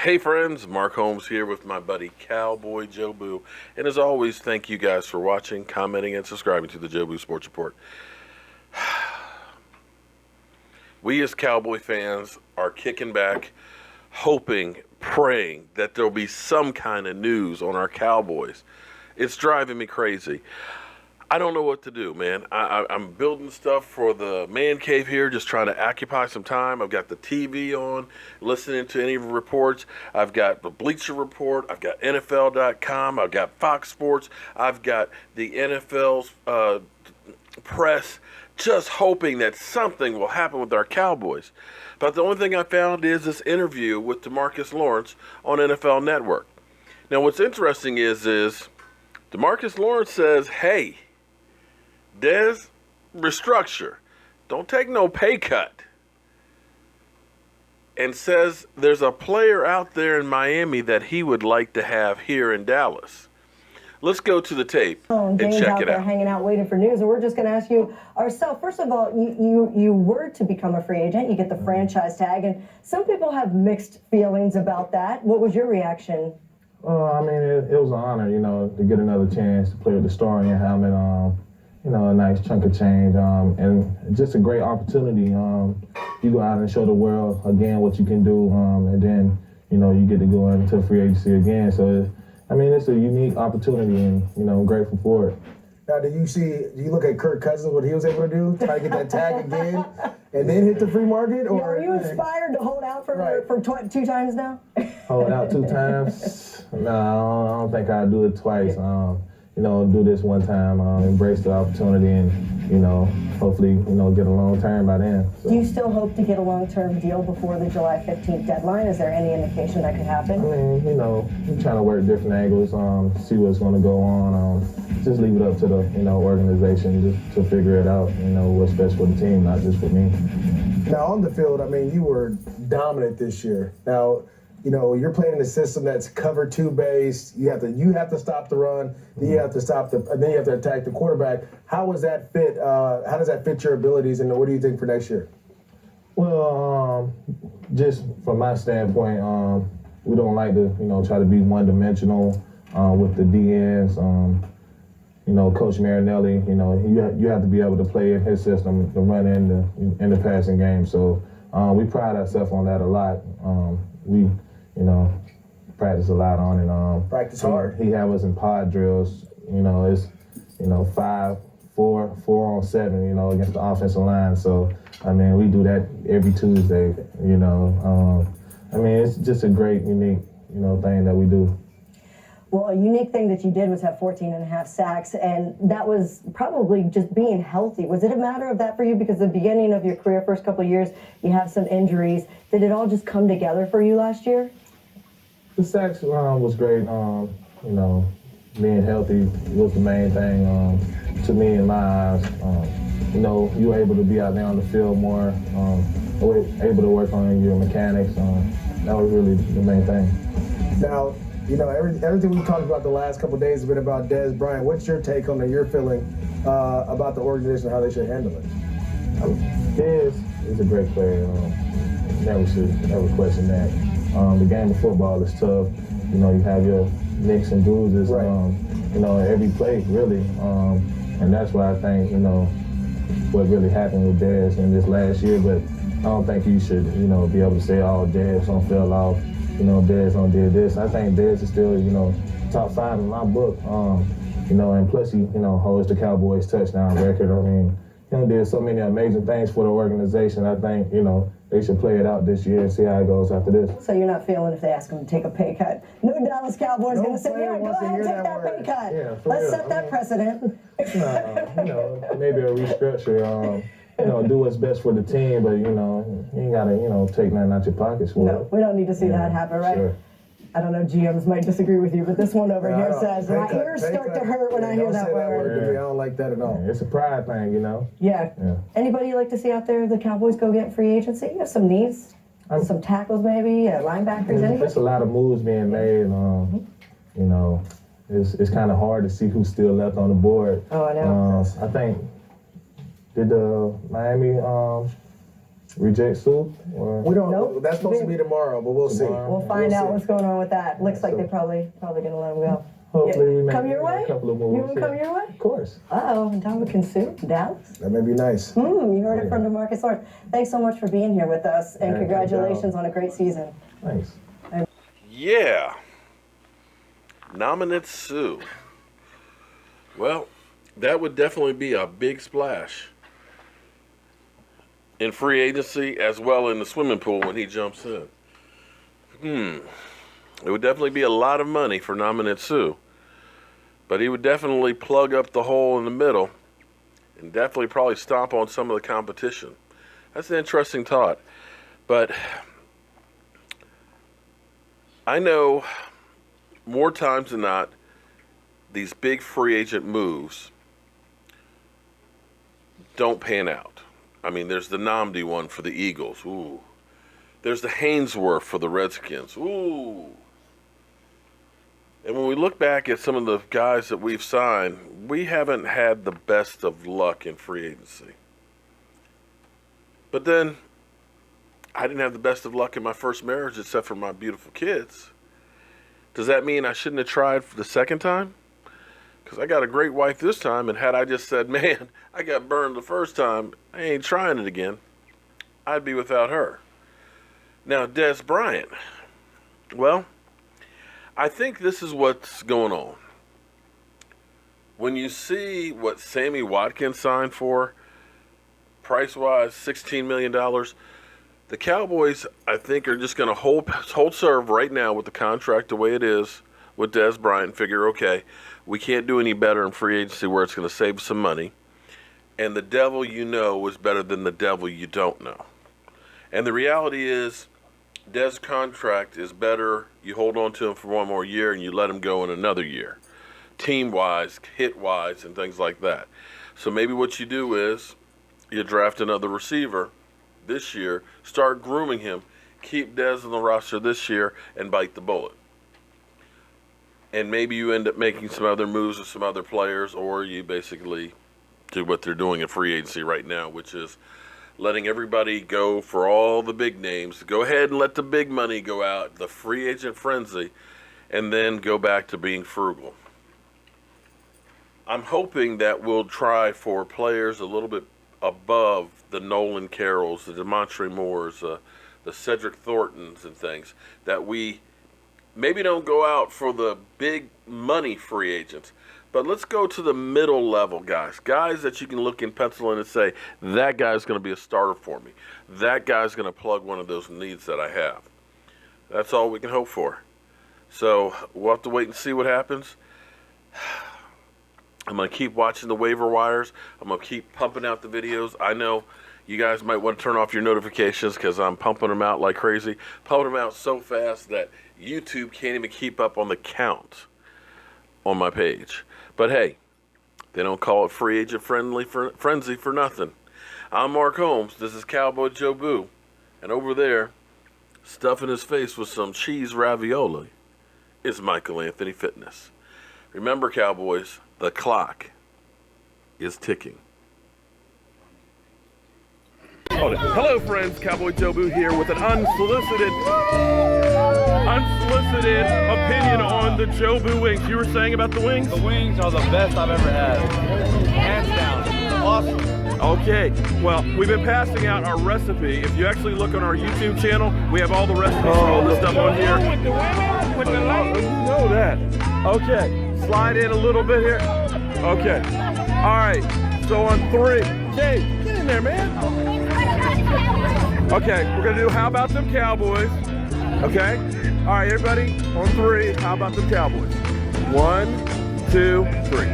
Hey friends, Mark Holmes here with my buddy CowboyJobu. And as always, thank you guys for watching, commenting, and subscribing to the Jobu Sports Report. We as Cowboy fans are kicking back, hoping, praying that there'll be some kind of news on our Cowboys. It's driving me crazy. I don't know what to do, man. I'm building stuff for the man cave here, just trying to occupy some time. I've got the TV on, listening to any reports. I've got the Bleacher Report. I've got NFL.com. I've got Fox Sports. I've got the NFL's press, just hoping that something will happen with our Cowboys. But the only thing I found is this interview with DeMarcus Lawrence on NFL Network. Now, what's interesting is DeMarcus Lawrence says, hey, Dez, restructure. Don't take no pay cut. And says there's a player out there in Miami that he would like to have here in Dallas. Let's go to the tape and check it out. Hanging out waiting for news, and we're just going to ask you ourselves. First of all, you were to become a free agent. You get the franchise tag, and some people have mixed feelings about that. What was your reaction? I mean, it was an honor, to get another chance to play with the star on your helmet. A nice chunk of change, and just a great opportunity. You go out and show the world again what you can do, and then, you get to go into free agency again. So, it's a unique opportunity, and, I'm grateful for it. Now, do you look at Kirk Cousins, what he was able to do, try to get that tag again, and then hit the free market? Or are you inspired to hold out for two times now? Hold out 2 times? No, I don't think I'd do it twice. Do this one time, embrace the opportunity, and, hopefully, get a long term by then. So. Do you still hope to get a long-term deal before the July 15th deadline? Is there any indication that could happen? We're trying to work different angles, see what's going to go on. Just leave it up to the, organization just to figure it out, what's best for the team, not just for me. Now, on the field, you were dominant this year. Now, you're playing in a system that's cover 2 base. You have to stop the run. Then you have to then you have to attack the quarterback. How does that fit? How does that fit your abilities? And what do you think for next year? Well, just from my standpoint, we don't like to try to be one-dimensional with the DNs. Coach Marinelli, you have to be able to play in his system, the run in the passing game. So we pride ourselves on that a lot. We practice a lot on it. Practice hard. He have us in pod drills. It's 5, 4 on 7. Against the offensive line. So we do that every Tuesday. It's just a great, unique, thing that we do. Well, a unique thing that you did was have 14.5 sacks, and that was probably just being healthy. Was it a matter of that for you? Because the beginning of your career, first couple of years, you have some injuries. Did it all just come together for you last year? The sacks was great. Being healthy was the main thing to me in my eyes. You were able to be out there on the field more, able to work on your mechanics. That was really the main thing. Now, everything we've talked about the last couple of days has been about Dez Bryant. What's your take on your feeling about the organization and how they should handle it? Dez is a great player. Never question that. The game of football is tough. You have your nicks and bruises, right. Every play, really. And that's why I think, what really happened with Dez in this last year. But I don't think you should, be able to say, oh, Dez don't fell off. Dez don't did this. I think Dez is still, top 5 in my book. And plus he, holds the Cowboys touchdown record. Did so many amazing things for the organization. I think, they should play it out this year and see how it goes after this. So you're not feeling if they ask him to take a pay cut? No Dallas Cowboys going to say, yeah, go ahead and take that pay cut. Yeah, Let's set that precedent. Maybe a restructure. Do what's best for the team, but, you ain't got to, take nothing out your pockets for it. No, we don't need to see that happen, right? Sure. I don't know, GMs might disagree with you, but this one over here says, my ears start to hurt when I hear that word. I don't like that at all. It's a pride thing, Yeah. Anybody you like to see out there, the Cowboys go get free agency? You have some needs? Some tackles maybe, linebackers, anything? There's a lot of moves being made. It's kind of hard to see who's still left on the board. Oh, I know. I think, did the Miami reject Suh? Or We don't know. Nope. That's supposed to be tomorrow, but we'll see. Tomorrow? We'll find We'll out see. what's going on with that. Looks like they're probably going to let him go. Hopefully we make Come your way? a couple of moves. You want to come your way? Of course. Uh-oh, Ndamukong Suh, Dallas. That may be nice. You heard it from DeMarcas Lawrence. Thanks so much for being here with us, and Yeah, congratulations on a great season. Thanks. Yeah. Ndamukong Suh. Well, that would definitely be a big splash in free agency as well in the swimming pool when he jumps in. It would definitely be a lot of money for Ndamukong Suh, but he would definitely plug up the hole in the middle and definitely probably stomp on some of the competition. That's an interesting thought. But I know more times than not, these big free agent moves don't pan out. I mean, there's the Namdi one for the Eagles. Ooh. There's the Hainsworth for the Redskins. Ooh. And when we look back at some of the guys that we've signed, we haven't had the best of luck in free agency. But then, I didn't have the best of luck in my first marriage except for my beautiful kids. Does that mean I shouldn't have tried for the second time? Because I got a great wife this time, and had I just said, man, I got burned the first time, I ain't trying it again, I'd be without her. Now, Dez Bryant. Well, I think this is what's going on. When you see what Sammy Watkins signed for, price-wise, $16 million, the Cowboys, I think, are just going to hold serve right now with the contract the way it is with Dez Bryant and figure, okay, we can't do any better in free agency where it's going to save some money. And the devil you know is better than the devil you don't know. And the reality is, Dez's contract is better. You hold on to him for one more year and you let him go in another year. Team-wise, hit-wise, and things like that. So maybe what you do is you draft another receiver this year, start grooming him, keep Dez on the roster this year, and bite the bullet. And maybe you end up making some other moves with some other players, or you basically do what they're doing in free agency right now, which is letting everybody go for all the big names. Go ahead and let the big money go out, the free agent frenzy, and then go back to being frugal. I'm hoping that we'll try for players a little bit above the Nolan Carrolls, the Demontre Moores, the Cedric Thorntons and things, that we maybe don't go out for the big money free agents, but let's go to the middle level guys that you can look and pencil in and say, that guy's going to be a starter for me. That guy's going to plug one of those needs that I have. That's all we can hope for. So we'll have to wait and see what happens. I'm going to keep watching the waiver wires. I'm going to keep pumping out the videos. I know you guys might want to turn off your notifications because I'm pumping them out like crazy. Pumping them out so fast that YouTube can't even keep up on the count on my page. But hey, they don't call it free agent frenzy for nothing. I'm Mark Holmes. This is CowboyJobu. And over there, stuffing his face with some cheese ravioli, is Michael Anthony Fitness. Remember, Cowboys, the clock is ticking. Hello, friends. CowboyJobu here with an unsolicited opinion on the Jobu wings. You were saying about the wings? The wings are the best I've ever had. Hands down. Awesome. Okay, well, we've been passing out our recipe. If you actually look on our YouTube channel, we have all the recipes for all this stuff on here. With the women, with the ladies. You know that. Okay, slide in a little bit here. Okay, all right, so on 3. Jay, get in there, man. Okay, we're going to do How About Them Cowboys. Okay, all right, everybody, on 3, How About Them Cowboys. 1, 2, 3.